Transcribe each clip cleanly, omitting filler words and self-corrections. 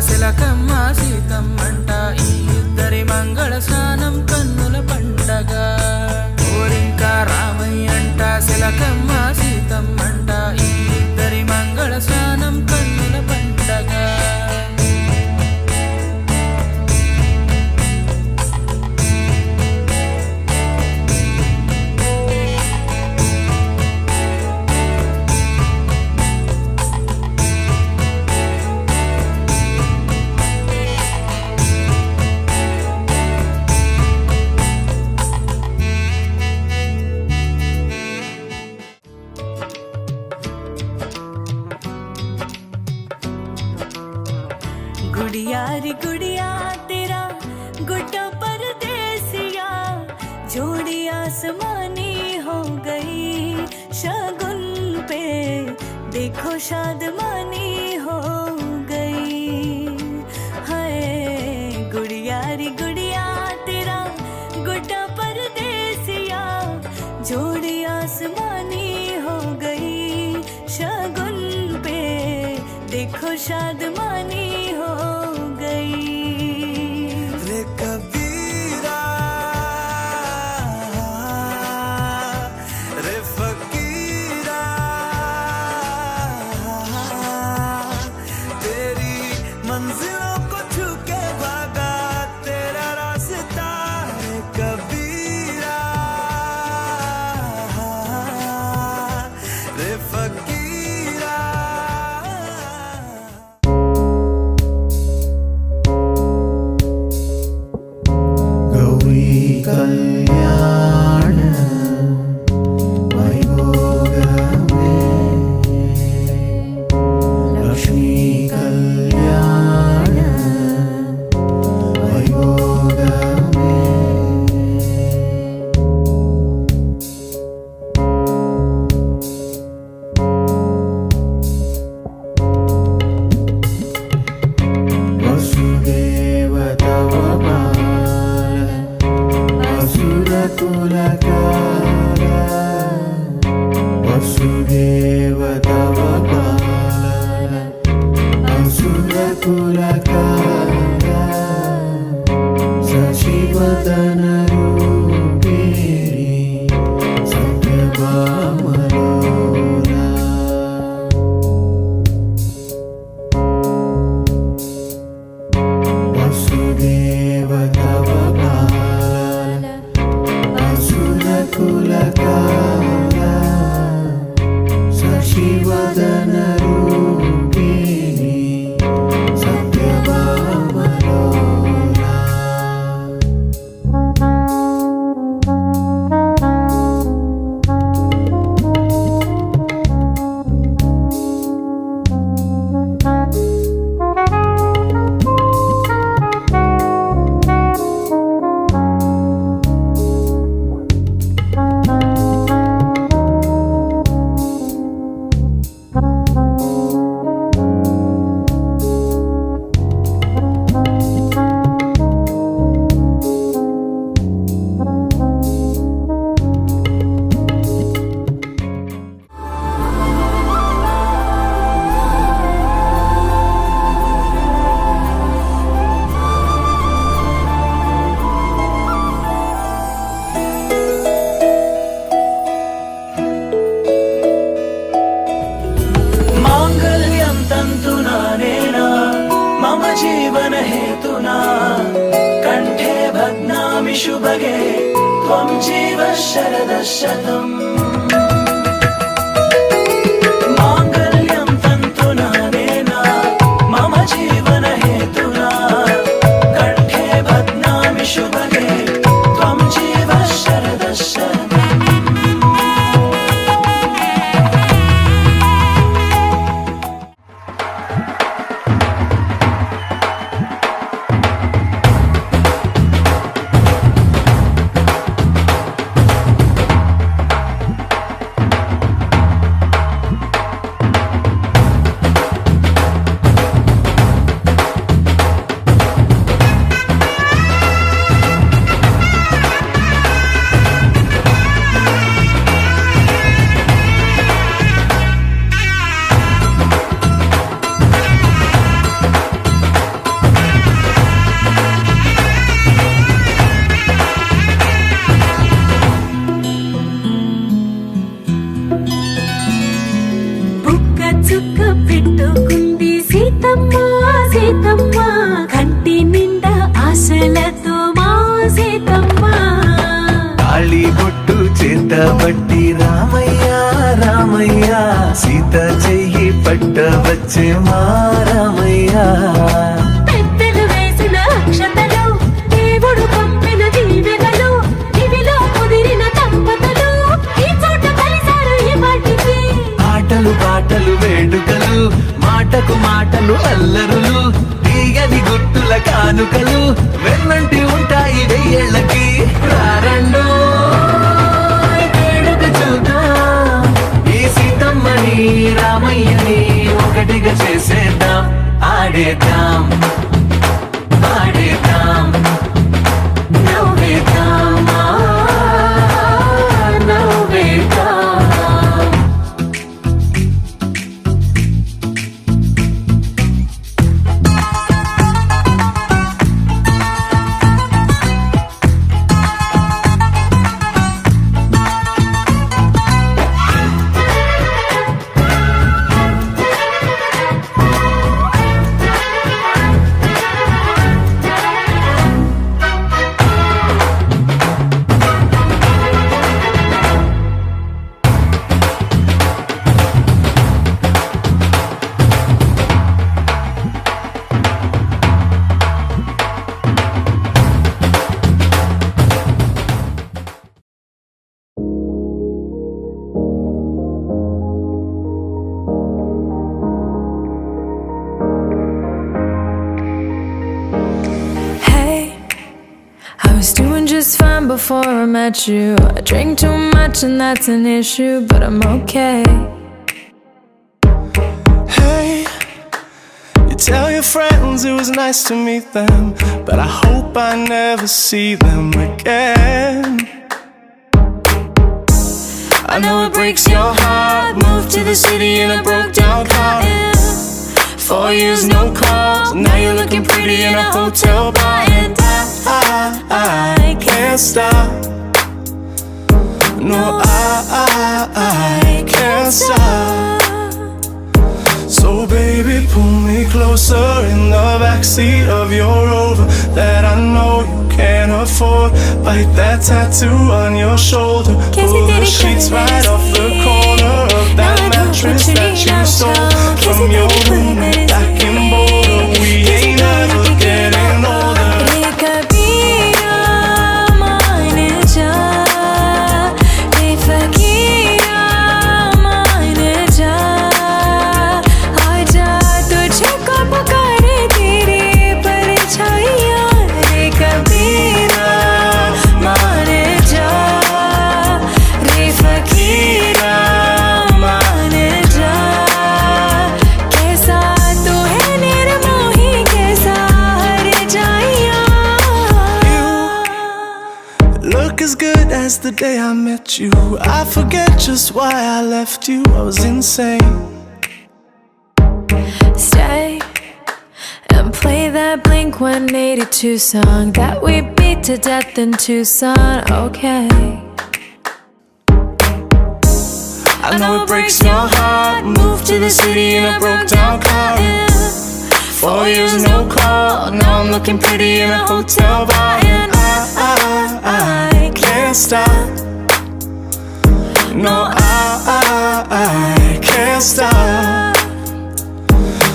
శిలకమ్మ సీతమ్మంట ఈ ఇద్దరి మంగళ స్నానం కన్నుల పండగ. కోరింక రామయ్యంట శిలకమ్మ సీతమ్మంట ఈ ఇద్దరి మంగళ స్నానం కన్నుల పండగ. गुड़िया रे गुड़िया तेरा गुड्डा परदेसिया जोड़ी आसमानी हो गई शगुन पे देखो शादमानी हो गई है। गुड़िया रे गुड़िया तेरा गुड्डा परदेसिया जोड़ी आसमानी हो गई शगुन पे देखो शादमानी हो गई। रे कबीरा रे फकीरा तेरी मंजिलों को छू के भागा तेरा रास्ता। रे कबीरा रे फकीरा कल्याण वैभोगमे लक्ष्मी कल्याण वैभोगमे वसुदेव तव असुरकुलकारा वसुदेव तव बाला असुरकुलकारा शशिवदन रूपिणी सत्यभामलोला वसुदेव तव बाला असुरकुलकारा शशिवदन रूपिणी सत्यभामलोला। शुभगे त्वं जीव शरदः शतम् माङ्गल्यं तन्तुना नेन मम जीवन हेतुना कंठे बध्नामि शुभगे त्वं जीव शरदः शतम् చుక్క పెట్టుకుంది సీతమ్మ సీతమ్మ కంటి నిండా ఆశలతో మా సీతమ్మ తాళి బొట్టు చేత బట్టి రామయ్య రామయ్య సీత చెయ్యి పట్ట వచ్చే మా రామయ్య పెద్దలు వేసిన అక్షతలు దేవుడు పంపిన దీవెనలు ఇవిలో కుదిరిన దంపతులు ఈ చోట కలిసారు ఈ వాటికి ఆటలు పాటలు వేడుకలు మాటకు మాటలు అల్లరులు తీయని గుట్టుల కానుకలు వెన్నంటి ఉంటాయి వెయ్యేళ్ళకి రారండు వేడుక చూద్దాం ఈ సీతమ్మని రామయ్యని ఒకటిగా చేసేద్దాం ఆడేద్దాం పాడేద్దాం నవ్వేద్దాం నవ్వేద్దాం I was doing just fine before I met you. I drink too much and that's an issue, but I'm okay. Hey, you tell your friends it was nice to meet them, but I hope I never see them again. I know it breaks your heart. Moved to the city in a broke down car. 4 years no calls. Now you're looking pretty in a hotel bar, and I can't stop. No, I can't stop. So baby, pull me closer in the backseat of your Rover that I know you can't afford. Bite that tattoo on your shoulder. Pull the sheets right off the corner of that mattress that you stole from your room back in Boulder. We ain't ever getting older. As good as the day I met you. I forget just why I left you. I was insane. Stay and play that Blink-182 song that we beat to death in Tucson. Okay. I know it breaks your heart. Moved to the city in a broke down car. 4 years no call. Now I'm looking pretty in a hotel bar, and can't stop. No, I can't stop.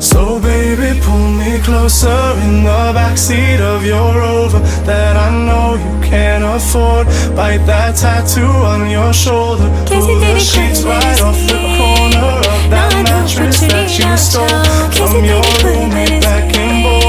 So baby, pull me closer in the backseat of your Rover that I know you can't afford. Bite that tattoo on your shoulder. Pull the sheets right off the corner of that mattress that you stole from your roommate back in Boulder.